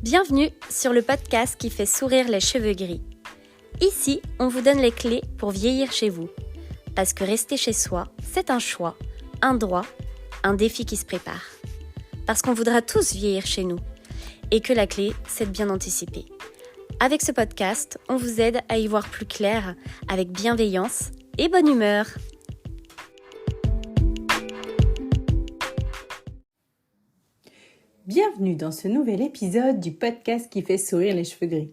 Bienvenue sur le podcast qui fait sourire les cheveux gris. Ici, on vous donne les clés pour vieillir chez vous. Parce que rester chez soi, c'est un choix, un droit, un défi qui se prépare. Parce qu'on voudra tous vieillir chez nous. Et que la clé, c'est de bien anticiper. Avec ce podcast, on vous aide à y voir plus clair, avec bienveillance et bonne humeur. Bienvenue dans ce nouvel épisode du podcast qui fait sourire les cheveux gris.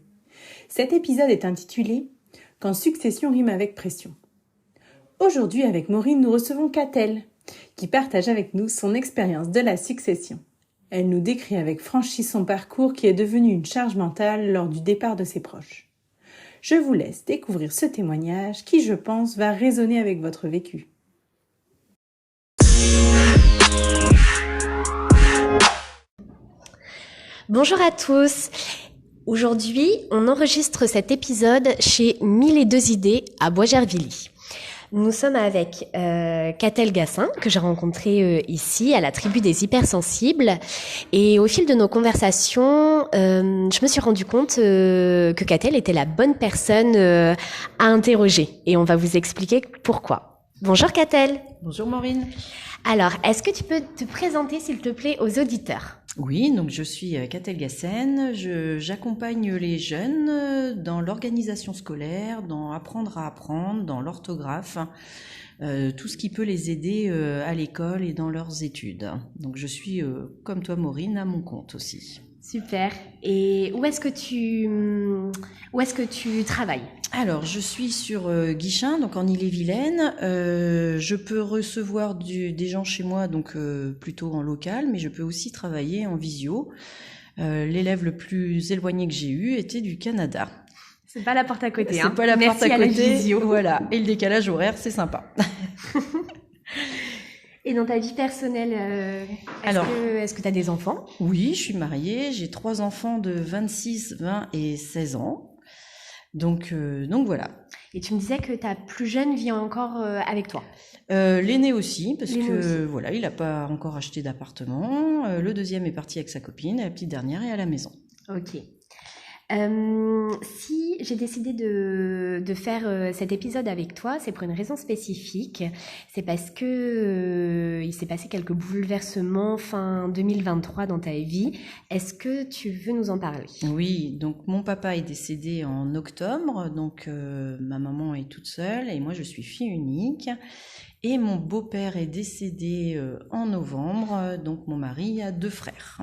Cet épisode est intitulé « Quand succession rime avec pression ». Aujourd'hui, avec Maureen, nous recevons Catel, qui partage avec nous son expérience de la succession. Elle nous décrit avec franchise son parcours qui est devenu une charge mentale lors du départ de ses proches. Je vous laisse découvrir ce témoignage qui, je pense, va résonner avec votre vécu. Bonjour à tous. Aujourd'hui, on enregistre cet épisode chez 1002 idées à Bois-Gervilly. Nous sommes avec Catel Gassin, que j'ai rencontré ici à la tribu des hypersensibles. Et au fil de nos conversations, je me suis rendu compte que Catel était la bonne personne à interroger. Et on va vous expliquer pourquoi. Bonjour Catel. Bonjour Maureen. Alors, est-ce que tu peux te présenter, s'il te plaît, aux auditeurs ? Oui, donc je suis Catel Gassin, j'accompagne les jeunes dans l'organisation scolaire, dans apprendre à apprendre, dans l'orthographe, tout ce qui peut les aider à l'école et dans leurs études. Donc je suis, comme toi Maureen, à mon compte aussi. Super. Et où est-ce que tu travailles ? Alors, je suis sur Guichin, donc en Ille-et-Vilaine. Je peux recevoir des gens chez moi, donc plutôt en local, mais je peux aussi travailler en visio. L'élève le plus éloigné que j'ai eu était du Canada. C'est pas la porte à côté. C'est pas la porte à côté. Merci à la visio. Voilà. Et le décalage horaire, c'est sympa. Et dans ta vie personnelle, est-ce que tu as des enfants ? Oui, je suis mariée. J'ai 3 enfants de 26, 20 et 16 ans. Donc voilà. Et tu me disais que ta plus jeune vit encore avec toi. L'aîné aussi, parce que voilà, il n'a pas encore acheté d'appartement. Le deuxième est parti avec sa copine, et la petite dernière est à la maison. Ok. Si j'ai décidé de faire cet épisode avec toi, c'est pour une raison spécifique. C'est parce que il s'est passé quelques bouleversements fin 2023 dans ta vie. Est-ce que tu veux nous en parler ? Oui, donc mon papa est décédé en octobre, donc ma maman est toute seule et moi je suis fille unique. Et mon beau-père est décédé en novembre, donc mon mari a 2 frères.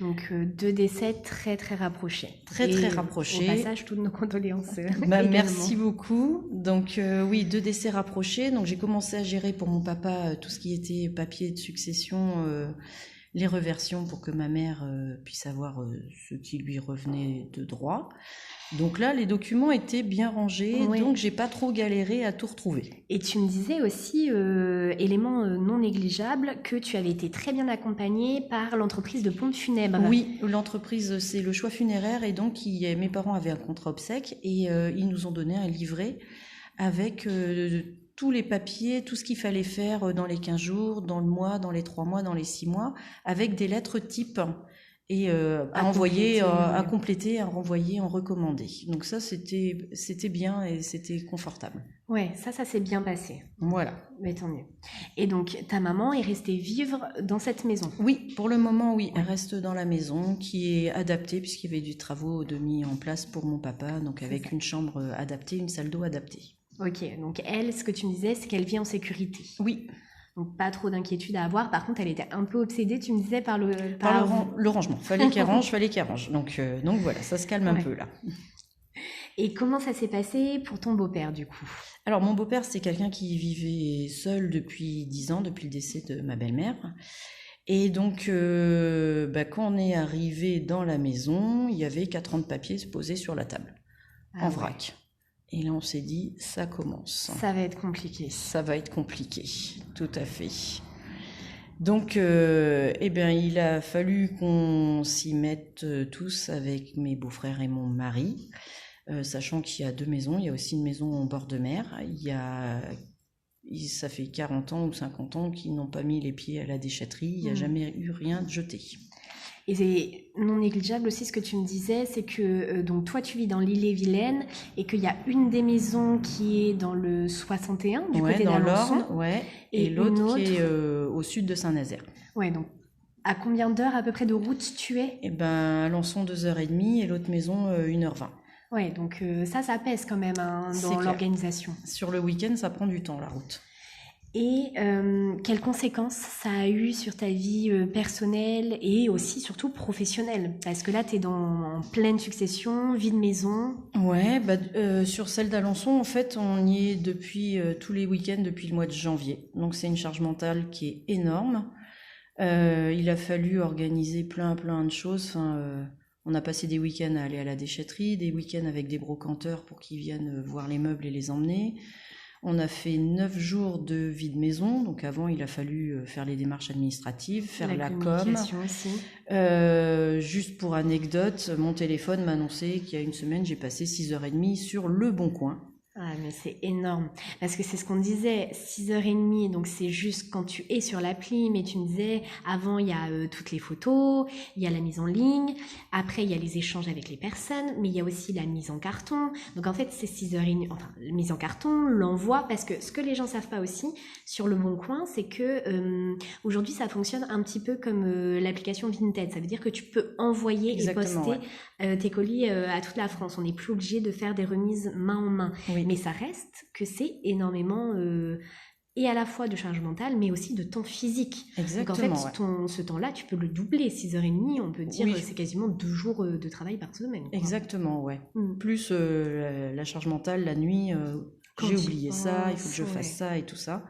Donc 2 décès très très rapprochés. Très rapprochés. Au passage, toutes nos condoléances. Merci beaucoup. Donc oui, 2 décès rapprochés. Donc j'ai commencé à gérer pour mon papa tout ce qui était papier de succession, les reversions pour que ma mère puisse avoir ce qui lui revenait de droit. Donc là, les documents étaient bien rangés, oui. Donc j'ai pas trop galéré à tout retrouver. Et tu me disais aussi, élément non négligeable, que tu avais été très bien accompagnée par l'entreprise de pompes funèbres. Oui, l'entreprise, c'est le choix funéraire, et donc mes parents avaient un contrat obsèque, et ils nous ont donné un livret avec tous les papiers, tout ce qu'il fallait faire dans les 15 jours, dans le mois, dans les 3 mois, dans les 6 mois, avec des lettres types. Et à envoyer, à compléter, à renvoyer, en recommandé. Donc ça, c'était bien et c'était confortable. Ouais, ça s'est bien passé. Voilà. Mais tant mieux. Et donc, ta maman est restée vivre dans cette maison ? Oui, pour le moment, oui. Elle reste dans la maison qui est adaptée puisqu'il y avait du travaux de mis en place pour mon papa, donc avec une chambre adaptée, une salle d'eau adaptée. Ok, donc elle, ce que tu me disais, c'est qu'elle vit en sécurité. Oui. Donc pas trop d'inquiétude à avoir. Par contre, elle était un peu obsédée, tu me disais, par le rangement. Fallait qu'elle range. Donc voilà, ça se calme un peu là. Et comment ça s'est passé pour ton beau-père du coup ? Alors mon beau-père, c'est quelqu'un qui vivait seul depuis 10 ans, depuis le décès de ma belle-mère. Et donc quand on est arrivé dans la maison, il y avait 4 ans de papier posés sur la table, en vrac. Et là, on s'est dit, ça commence. Ça va être compliqué. Ça va être compliqué, tout à fait. Donc, il a fallu qu'on s'y mette tous avec mes beaux-frères et mon mari, sachant qu'il y a 2 maisons. Il y a aussi une maison en bord de mer. Ça fait 40 ans ou 50 ans qu'ils n'ont pas mis les pieds à la déchetterie. Il n'y a jamais eu rien de jeté. Et c'est non négligeable aussi ce que tu me disais, c'est que donc toi tu vis dans l'Ille-et-Vilaine et qu'il y a une des maisons qui est dans le 61 du côté dans d'Alençon. l'Orne, et l'autre qui est au sud de Saint-Nazaire. Ouais, donc à combien d'heures à peu près de route tu es? Eh ben, Alençon 2h30 et l'autre maison 1h20. Ouais, donc ça pèse quand même dans C'est clair. l'organisation. Sur le week-end, ça prend du temps la route. Et quelles conséquences ça a eu sur ta vie personnelle et aussi surtout professionnelle? Parce que là, tu es en pleine succession, vie de maison. Ouais, sur celle d'Alençon, en fait, on y est depuis tous les week-ends depuis le mois de janvier. Donc c'est une charge mentale qui est énorme. Il a fallu organiser plein de choses. On a passé des week-ends à aller à la déchetterie, des week-ends avec des brocanteurs pour qu'ils viennent voir les meubles et les emmener. On a fait 9 jours de vie de maison, donc avant il a fallu faire les démarches administratives, faire la com. Aussi. Juste pour anecdote, mon téléphone m'a annoncé qu'il y a une semaine, j'ai passé 6h30 sur Le Bon Coin. Ah, mais c'est énorme. Parce que c'est ce qu'on disait, 6h30, donc c'est juste quand tu es sur l'appli, mais tu me disais, avant, il y a toutes les photos, il y a la mise en ligne, après, il y a les échanges avec les personnes, mais il y a aussi la mise en carton. Donc, en fait, c'est 6h30, enfin, la mise en carton, l'envoi, parce que ce que les gens savent pas aussi, sur Le Bon Coin, c'est que aujourd'hui, ça fonctionne un petit peu comme l'application Vinted. Ça veut dire que tu peux envoyer Exactement, et poster tes colis à toute la France. On n'est plus obligé de faire des remises main en main. Oui. Mais ça reste que c'est énormément et à la fois de charge mentale, mais aussi de temps physique. Exactement. Donc en fait, ce temps-là, tu peux le doubler. 6h30, on peut dire Oui. c'est quasiment 2 jours de travail par semaine. Quoi. Exactement, ouais. Mm. Plus la charge mentale, la nuit, Quand j'ai tu oublié ça, il faut que je fasse ça et tout ça.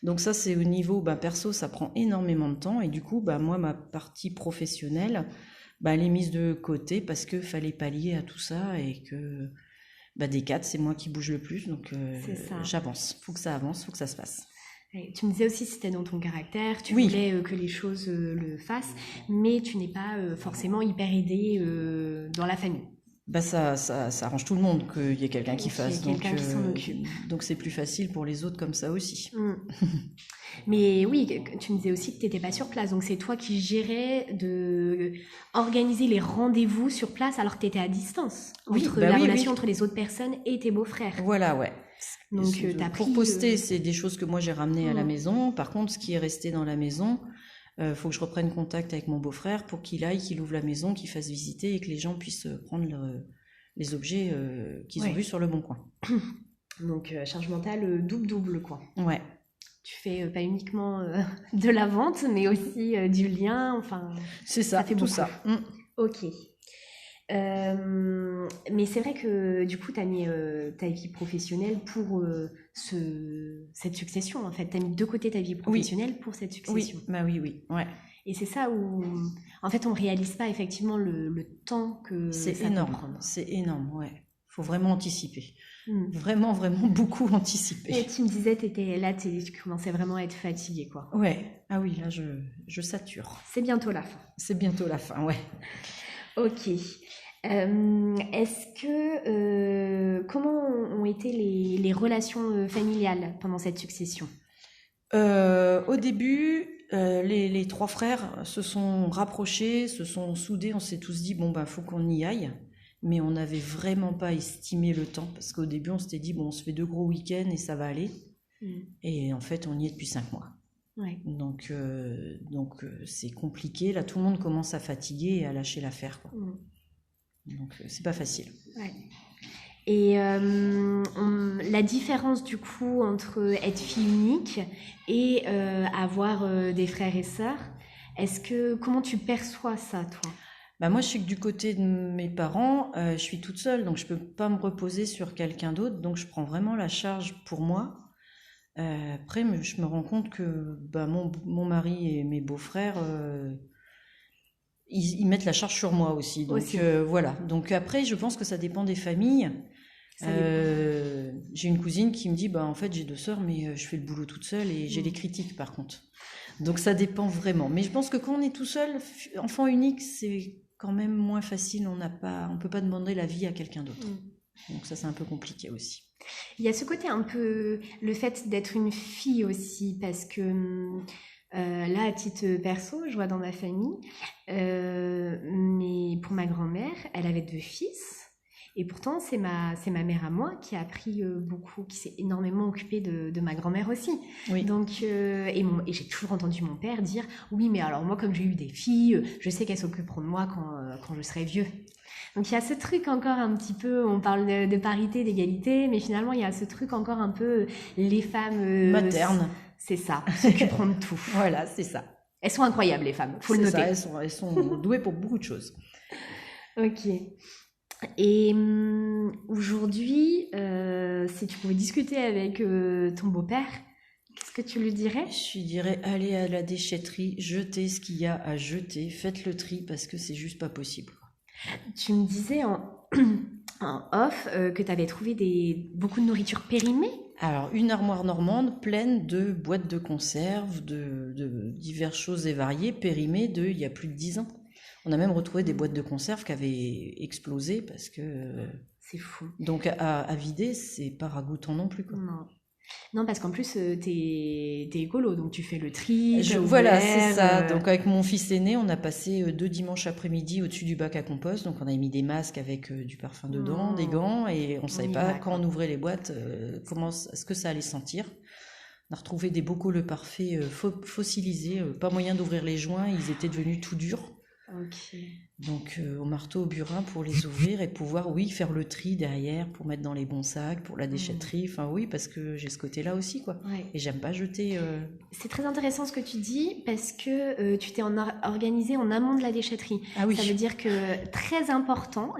Donc ça, c'est au niveau perso, ça prend énormément de temps. Et du coup, moi, ma partie professionnelle, elle est mise de côté parce qu'il fallait pallier à tout ça et que... des 4, c'est moi qui bouge le plus, donc j'avance. Faut que ça avance, faut que ça se fasse. Et tu me disais aussi c'était dans ton caractère, tu Oui. voulais que les choses le fassent, mais tu n'es pas forcément hyper aidée dans la famille. Ça arrange tout le monde qu'il y ait quelqu'un qui fasse. Quelqu'un qui s'en occupe. Donc c'est plus facile pour les autres comme ça aussi. Mm. Mais oui, tu me disais aussi que tu n'étais pas sur place, donc c'est toi qui gérais de organiser les rendez-vous sur place alors que tu étais à distance, entre la relation entre les autres personnes et tes beaux-frères. Voilà, ouais. Donc pour poster, c'est des choses que moi j'ai ramenées à la maison. Par contre, ce qui est resté dans la maison, faut que je reprenne contact avec mon beau-frère pour qu'il aille, qu'il ouvre la maison, qu'il fasse visiter et que les gens puissent prendre les objets qu'ils ont vus sur Le Bon Coin. Donc charge mentale double quoi. Ouais. Tu fais pas uniquement de la vente, mais aussi du lien, enfin... C'est ça, fait tout beaucoup. Ça. Ok. Mais c'est vrai que du coup, tu as mis ta vie professionnelle pour cette succession, en fait. Tu as mis de côté ta vie professionnelle pour cette succession. Oui. Ouais. Et c'est ça où, en fait, on ne réalise pas effectivement le temps que c'est ça énorme. peut prendre. C'est énorme, ouais. Il faut vraiment anticiper. Vraiment beaucoup anticiper. Et tu me disais, tu commençais vraiment à être fatiguée, quoi. Ouais. Ah oui, là, je sature. C'est bientôt la fin. C'est bientôt la fin, ouais. Ok. Est-ce que comment ont été les relations familiales pendant cette succession? Au début, les 3 frères se sont rapprochés, se sont soudés. On s'est tous dit faut qu'on y aille, mais on n'avait vraiment pas estimé le temps parce qu'au début on s'était dit on se fait 2 gros week-ends et ça va aller. Et en fait on y est depuis 5 mois. Ouais. Donc c'est compliqué. Là tout le monde commence à fatiguer et à lâcher l'affaire, quoi. Donc c'est pas facile. Ouais. Et la différence du coup entre être fille unique et avoir des frères et sœurs, comment tu perçois ça, toi? Moi je sais que du côté de mes parents, je suis toute seule, donc je peux pas me reposer sur quelqu'un d'autre, donc je prends vraiment la charge pour moi. Après je me rends compte que mon mari et mes beaux-frères ils mettent la charge sur moi aussi. Donc voilà. Donc après, je pense que ça dépend des familles. J'ai une cousine qui me dit en fait j'ai 2 sœurs, mais je fais le boulot toute seule et j'ai les critiques par contre. Donc ça dépend vraiment. Mais je pense que quand on est tout seul, enfant unique, c'est quand même moins facile. On peut pas demander l'avis à quelqu'un d'autre. Donc ça c'est un peu compliqué aussi. Il y a ce côté un peu le fait d'être une fille aussi, parce que Là, à titre perso, je vois dans ma famille, mais pour ma grand-mère, elle avait 2 fils. Et pourtant, c'est ma mère à moi qui a appris beaucoup, qui s'est énormément occupée de ma grand-mère aussi. Oui. Donc, et j'ai toujours entendu mon père dire, oui, mais alors moi, comme j'ai eu des filles, je sais qu'elles s'occuperont de moi quand je serai vieux. Donc il y a ce truc encore un petit peu, on parle de parité, d'égalité, mais finalement il y a ce truc encore un peu, les femmes... Maternes. C'est ça, s'occuperont de tout. Voilà, c'est ça. Elles sont incroyables, les femmes, faut le noter. Ça, elles sont douées pour beaucoup de choses. Ok. Et aujourd'hui, si tu pouvais discuter avec ton beau-père, qu'est-ce que tu lui dirais? Je lui dirais, allez à la déchetterie, jetez ce qu'il y a à jeter, faites le tri parce que c'est juste pas possible. Tu me disais en off que tu avais trouvé beaucoup de nourriture périmée. Alors, une armoire normande pleine de boîtes de conserve, de diverses choses et variées, périmées il y a plus de 10 ans. On a même retrouvé des boîtes de conserve qui avaient explosé parce que... C'est fou. Donc, à vider, c'est pas ragoûtant non plus, quoi. Non, parce qu'en plus, t'es écolo, donc tu fais le tri. Voilà, c'est ça. Donc, avec mon fils aîné, on a passé 2 dimanches après-midi au-dessus du bac à compost. Donc, on a mis des masques avec du parfum dedans, des gants, et on savait pas quand on ouvrait les boîtes, est-ce que ça allait sentir. On a retrouvé des bocaux le parfait fossilisés, pas moyen d'ouvrir les joints, ils étaient devenus tout durs. Ok. Donc au marteau, au burin pour les ouvrir et pouvoir, oui, faire le tri derrière pour mettre dans les bons sacs, pour la déchetterie. Enfin oui, parce que j'ai ce côté-là aussi, quoi. Ouais. Et j'aime pas jeter... C'est très intéressant ce que tu dis parce que tu t'es organisé en amont de la déchetterie. Ah oui. Ça veut dire que très important,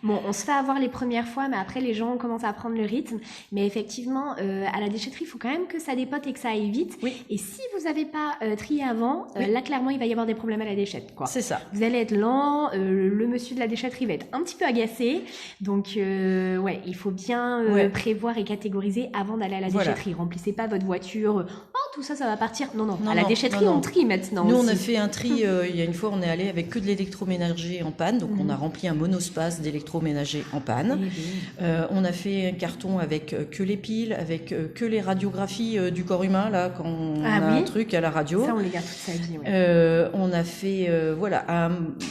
bon, on se fait avoir les premières fois, mais après les gens commencent à prendre le rythme. Mais effectivement, à la déchetterie, il faut quand même que ça dépote et que ça aille vite. Oui. Et si vous n'avez pas trié avant, là clairement, il va y avoir des problèmes à la déchette, quoi. C'est ça. Vous allez être lent, le monsieur de la déchetterie va être un petit peu agacé. Donc, ouais, il faut bien prévoir et catégoriser avant d'aller à la déchetterie. Remplissez pas votre voiture. Oh, tout ça, ça va partir. Non. À la déchetterie, on trie maintenant. Nous, aussi. on a fait un tri. Il y a une fois, on est allé avec que de l'électroménager en panne. Donc, on a rempli un monospace d'électroménager en panne. On a fait un carton avec que les piles, avec que les radiographies du corps humain, là, quand on a un truc à la radio. Ça, on les garde toute sa vie. Ouais. On a fait,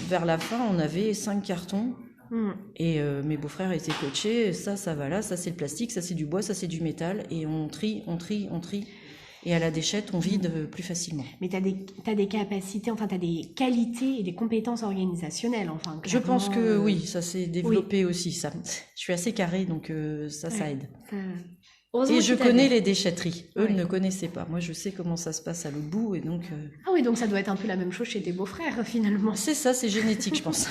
vers la fin, on avait 5 cartons. Et mes beaux-frères étaient coachés. Ça va là. Ça, c'est le plastique. Ça, c'est du bois. Ça, c'est du métal. Et on trie. Et à la déchette, on vide plus facilement. Mais t'as des capacités, enfin, t'as des qualités et des compétences organisationnelles, enfin. Je pense que oui, ça s'est développé aussi. Ça, je suis assez carrée, donc ça aide. Et je connais les déchetteries. Eux ne connaissaient pas. Moi, je sais comment ça se passe à l'autre bout, et donc. Ah oui, donc ça doit être un peu la même chose chez tes beaux-frères, finalement. C'est ça, c'est génétique, je pense.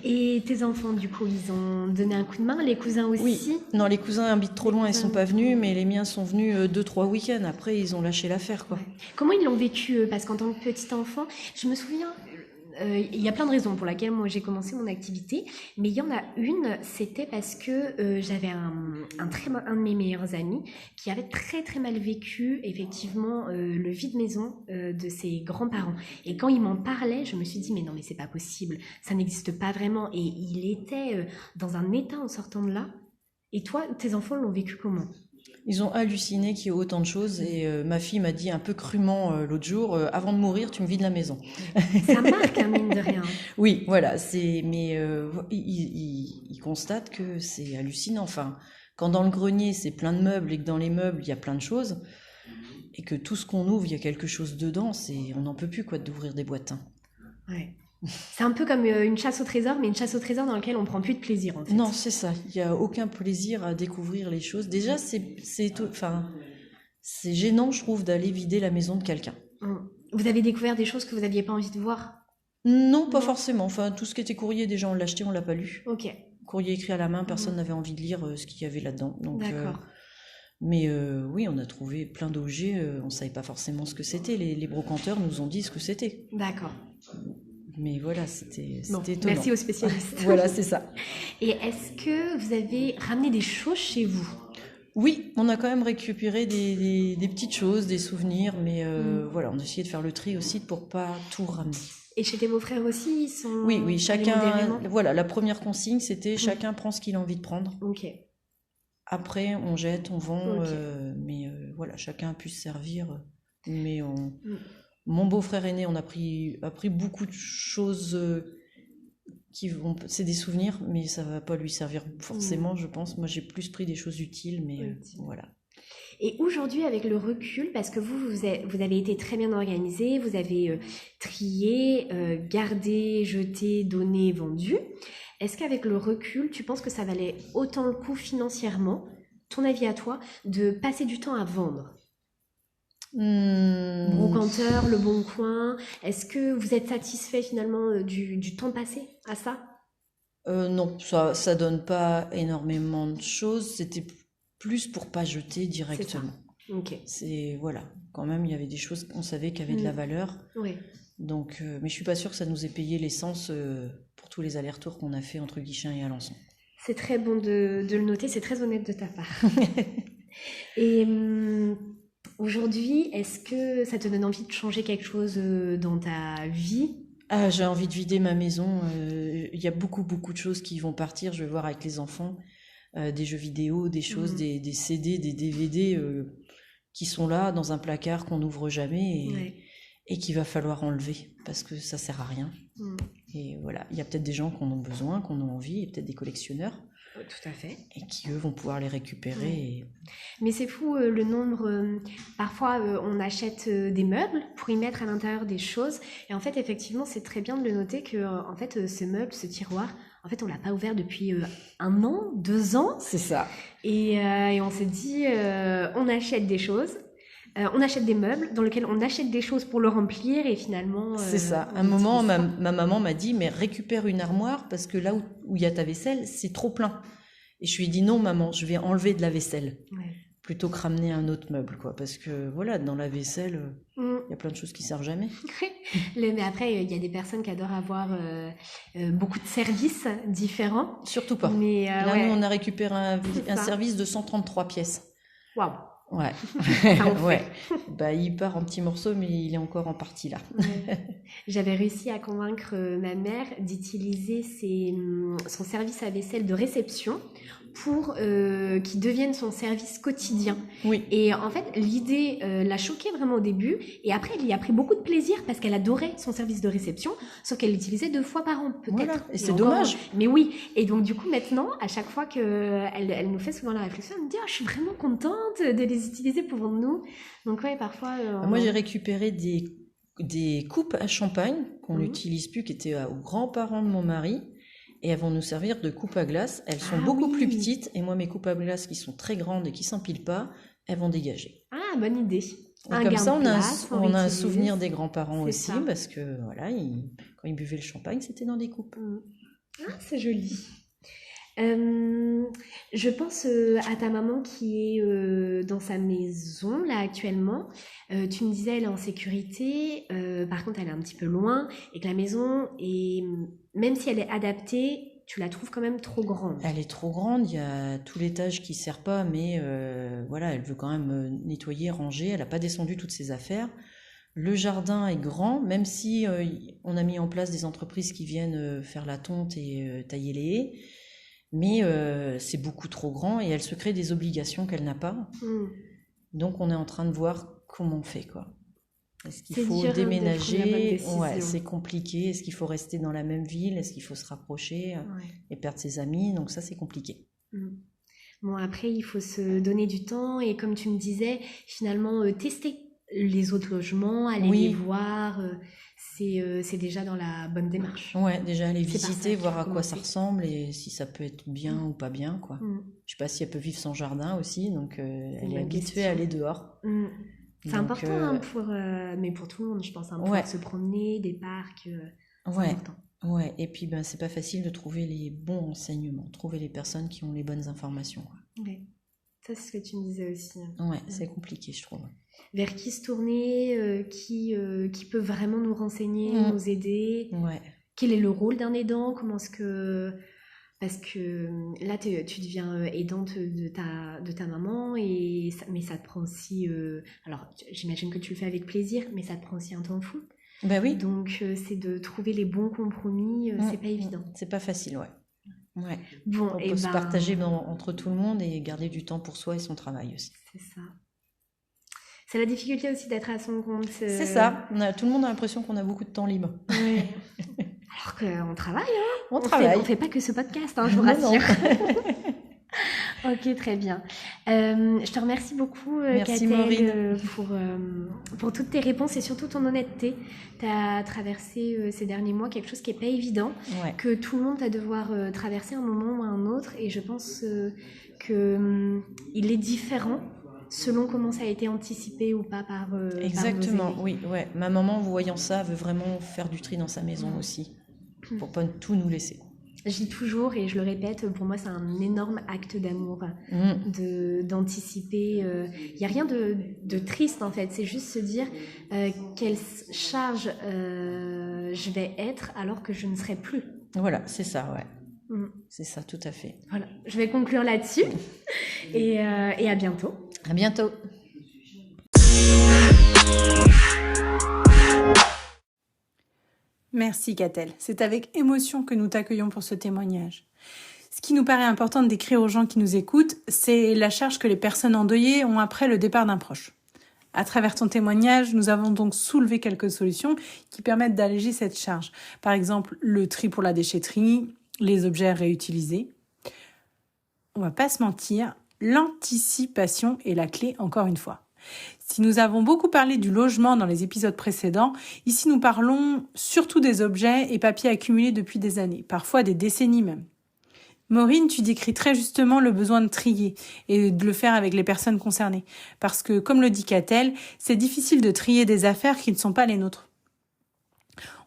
Et tes enfants, du coup, ils ont donné un coup de main, les cousins aussi? Oui. Non, les cousins habitent trop loin, ils sont pas venus, mais les miens sont venus 2-3 week-ends. Après, ils ont lâché l'affaire, quoi. Ouais. Comment ils l'ont vécu? Parce qu'en tant que petit enfant, je me souviens. Il y a plein de raisons pour lesquelles moi j'ai commencé mon activité, mais il y en a une, c'était parce que j'avais un de mes meilleurs amis qui avait très très mal vécu effectivement le vide-maison de ses grands-parents. Et quand il m'en parlait, je me suis dit mais non mais c'est pas possible, ça n'existe pas vraiment. Et il était dans un état en sortant de là. Et toi, tes enfants l'ont vécu comment? Ils ont halluciné qu'il y ait autant de choses et ma fille m'a dit un peu crûment l'autre jour, avant de mourir, tu me vides la maison. Ça marque, hein, mine de rien. Oui, voilà, mais ils constatent que c'est hallucinant. Enfin, quand dans le grenier c'est plein de meubles et que dans les meubles il y a plein de choses et que tout ce qu'on ouvre il y a quelque chose dedans, on n'en peut plus quoi d'ouvrir des boîtes. Hein. Ouais. C'est un peu comme une chasse au trésor, mais une chasse au trésor dans laquelle on prend plus de plaisir, en fait. Non, c'est ça. Il n'y a aucun plaisir à découvrir les choses. Déjà, c'est gênant, je trouve, d'aller vider la maison de quelqu'un. Vous avez découvert des choses que vous n'aviez pas envie de voir? Non, pas forcément. Enfin, tout ce qui était courrier, déjà, on l'a acheté, on l'a pas lu. Ok. Courrier écrit à la main, personne n'avait envie de lire ce qu'il y avait là-dedans. Donc, d'accord. Mais oui, on a trouvé plein d'objets. On ne savait pas forcément ce que c'était. Les brocanteurs nous ont dit ce que c'était. D'accord. Mais voilà, c'était étonnant. Merci aux spécialistes. Voilà, c'est ça. Et est-ce que vous avez ramené des choses chez vous? Oui, on a quand même récupéré des petites choses, des souvenirs, mais voilà, on a essayé de faire le tri aussi pour pas tout ramener. Et chez tes beaux-frères aussi, ils sont... Oui, chacun... Voilà, la première consigne, c'était chacun prend ce qu'il a envie de prendre. Ok. Après, on jette, on vend, mais voilà, chacun a pu se servir Mais mon beau-frère aîné, on a appris beaucoup de choses c'est des souvenirs, mais ça va pas lui servir forcément, je pense. Moi, j'ai plus pris des choses utiles, mais voilà. Et aujourd'hui, avec le recul, parce que vous avez été très bien organisé, vous avez trié, gardé, jeté, donné, vendu. Est-ce qu'avec le recul, tu penses que ça valait autant le coup financièrement, ton avis à toi, de passer du temps à vendre? Brocanteur, Le Bon Coin, est-ce que vous êtes satisfait finalement du temps passé à ça? Non, ça donne pas énormément de choses. C'était plus pour pas jeter directement. Ok. Voilà. Quand même, il y avait des choses qu'on savait qui avaient de la valeur. Oui. Donc, mais je suis pas sûre que ça nous ait payé l'essence pour tous les allers-retours qu'on a fait entre Guichen et Alençon. C'est très bon de le noter, c'est très honnête de ta part. Et aujourd'hui, est-ce que ça te donne envie de changer quelque chose dans ta vie? Ah, j'ai envie de vider ma maison. Il y a beaucoup de choses qui vont partir. Je vais voir avec les enfants des jeux vidéo, des choses, des CD, des DVD qui sont là dans un placard qu'on n'ouvre jamais et qu'il va falloir enlever parce que ça sert à rien. Et voilà, il y a peut-être des gens qui en ont besoin, qui en ont envie, et peut-être des collectionneurs. Tout à fait. Et qui, eux, vont pouvoir les récupérer. Mais c'est fou le nombre... parfois, on achète des meubles pour y mettre à l'intérieur des choses. Et en fait, effectivement, c'est très bien de le noter que en fait, ce meuble, ce tiroir, en fait, on l'a pas ouvert depuis 1 an, 2 ans. C'est ça. Et on s'est dit, on achète des choses. On achète des meubles dans lesquels on achète des choses pour le remplir et finalement... c'est ça. À un moment, ma maman m'a dit, mais récupère une armoire parce que là où il y a ta vaisselle, c'est trop plein. Et je lui ai dit, non maman, je vais enlever de la vaisselle. Plutôt que ramener un autre meuble, quoi. Parce que voilà, dans la vaisselle, il y a plein de choses qui servent jamais. Mais après, il y a des personnes qui adorent avoir beaucoup de services différents. Surtout pas. Mais, là, nous, on a récupéré un service de 133 pièces. Waouh. Ouais. Ouais. Bah, il part en petits morceaux, mais il est encore en partie là. J'avais réussi à convaincre ma mère d'utiliser son service à vaisselle de réception pour qu'il devienne son service quotidien. Oui. Et en fait, l'idée l'a choquée vraiment au début. Et après, elle y a pris beaucoup de plaisir parce qu'elle adorait son service de réception, sauf qu'elle l'utilisait 2 fois par an, peut-être. Voilà. Et c'est dommage. Mais oui. Et donc, du coup, maintenant, à chaque fois qu'elle nous fait souvent la réflexion, elle me dit « je suis vraiment contente de les utiliser pour nous. » Donc, ouais, parfois... Moi, j'ai récupéré des coupes à champagne qu'on n'utilise plus, qui étaient aux grands-parents de mon mari. Et elles vont nous servir de coupe à glace. Elles sont beaucoup plus petites. Et moi, mes coupes à glace qui sont très grandes et qui s'empilent pas, elles vont dégager. Ah, bonne idée. Et comme ça, on a un souvenir des grands-parents aussi. Ça. Parce que voilà, quand ils buvaient le champagne, c'était dans des coupes. Ah, c'est joli. Je pense à ta maman qui est dans sa maison là actuellement. Tu me disais elle est en sécurité, par contre elle est un petit peu loin et que la maison est, même si elle est adaptée, tu la trouves quand même trop grande. Elle est trop grande, il y a tout l'étage qui sert pas, mais voilà, elle veut quand même nettoyer, ranger. Elle n'a pas descendu toutes ses affaires. Le jardin est grand, même si on a mis en place des entreprises qui viennent faire la tonte et tailler les haies. Mais c'est beaucoup trop grand et elle se crée des obligations qu'elle n'a pas. Donc on est en train de voir comment on fait, quoi. Est-ce qu'il faut déménager? Ouais, c'est compliqué. Est-ce qu'il faut rester dans la même ville? Est-ce qu'il faut se rapprocher et perdre ses amis? Donc ça, c'est compliqué. Bon, après, il faut se donner du temps et comme tu me disais, finalement, tester les autres logements, aller les voir... c'est déjà dans la bonne démarche. Ouais, déjà aller visiter, voir à quoi ça ressemble et si ça peut être bien ou pas bien, quoi. Je sais pas si elle peut vivre sans jardin aussi, donc elle est habituée à aller dehors. C'est important mais pour tout le monde, je pense, pour se promener, des parcs, c'est important. Ouais, et puis c'est pas facile de trouver les bons renseignements, trouver les personnes qui ont les bonnes informations, quoi. Ouais. Ça, c'est ce que tu me disais aussi. Ouais, c'est compliqué, je trouve. Vers qui se tourner, qui peut vraiment nous renseigner, nous aider. Ouais. Quel est le rôle d'un aidant? Comment est-ce que... Parce que là, tu deviens aidante de ta maman, mais ça te prend aussi... alors, j'imagine que tu le fais avec plaisir, mais ça te prend aussi un temps fou. Ben oui. Donc, c'est de trouver les bons compromis, c'est pas évident. C'est pas facile, ouais. Ouais. Bon, on peut se partager entre tout le monde et garder du temps pour soi et son travail aussi. C'est ça. C'est la difficulté aussi d'être à son compte. C'est ça. Tout le monde a l'impression qu'on a beaucoup de temps libre. Ouais. Alors qu'on travaille, hein. On travaille. On fait pas que ce podcast, hein, je vous rassure. Ok, très bien. Je te remercie beaucoup, Merci, Catel, Maureen. pour toutes tes réponses et surtout ton honnêteté. Tu as traversé ces derniers mois quelque chose qui n'est pas évident, Ouais. que tout le monde va devoir traverser un moment ou un autre. Et je pense qu'il est différent selon comment ça a été anticipé ou pas par Exactement, nos aînés. oui. Ouais. Ma maman, voyant ça, veut vraiment faire du tri dans sa maison aussi, pour pas tout nous laisser. Je dis toujours, et je le répète, pour moi c'est un énorme acte d'amour d'anticiper. Il n'y a rien de triste en fait, c'est juste se dire quelle charge je vais être alors que je ne serai plus. Voilà, c'est ça, ouais. C'est ça, tout à fait. Voilà, je vais conclure là-dessus et à bientôt. À bientôt. Merci Catel, c'est avec émotion que nous t'accueillons pour ce témoignage. Ce qui nous paraît important de décrire aux gens qui nous écoutent, c'est la charge que les personnes endeuillées ont après le départ d'un proche. À travers ton témoignage, nous avons donc soulevé quelques solutions qui permettent d'alléger cette charge. Par exemple, le tri pour la déchetterie, les objets réutilisés. On va pas se mentir, l'anticipation est la clé encore une fois. Si nous avons beaucoup parlé du logement dans les épisodes précédents, ici nous parlons surtout des objets et papiers accumulés depuis des années, parfois des décennies même. Maureen, tu décris très justement le besoin de trier et de le faire avec les personnes concernées. Parce que, comme le dit Catel, c'est difficile de trier des affaires qui ne sont pas les nôtres.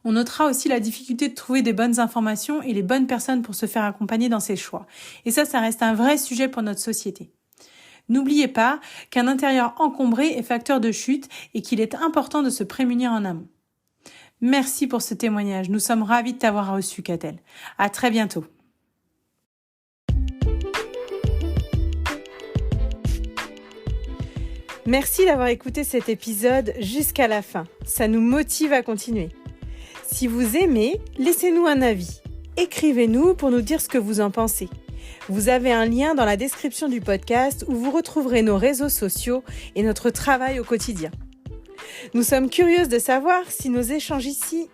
On notera aussi la difficulté de trouver des bonnes informations et les bonnes personnes pour se faire accompagner dans ses choix. Et ça reste un vrai sujet pour notre société. N'oubliez pas qu'un intérieur encombré est facteur de chute et qu'il est important de se prémunir en amont. Merci pour ce témoignage. Nous sommes ravis de t'avoir reçu, Catel. À très bientôt. Merci d'avoir écouté cet épisode jusqu'à la fin. Ça nous motive à continuer. Si vous aimez, laissez-nous un avis. Écrivez-nous pour nous dire ce que vous en pensez. Vous avez un lien dans la description du podcast où vous retrouverez nos réseaux sociaux et notre travail au quotidien. Nous sommes curieuses de savoir si nos échanges ici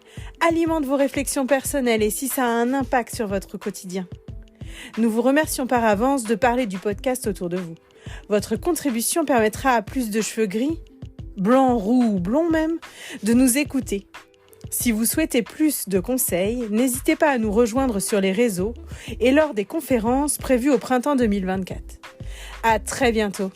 alimentent vos réflexions personnelles et si ça a un impact sur votre quotidien. Nous vous remercions par avance de parler du podcast autour de vous. Votre contribution permettra à plus de cheveux gris, blancs, roux ou blonds même, de nous écouter. Si vous souhaitez plus de conseils, n'hésitez pas à nous rejoindre sur les réseaux et lors des conférences prévues au printemps 2024. À très bientôt.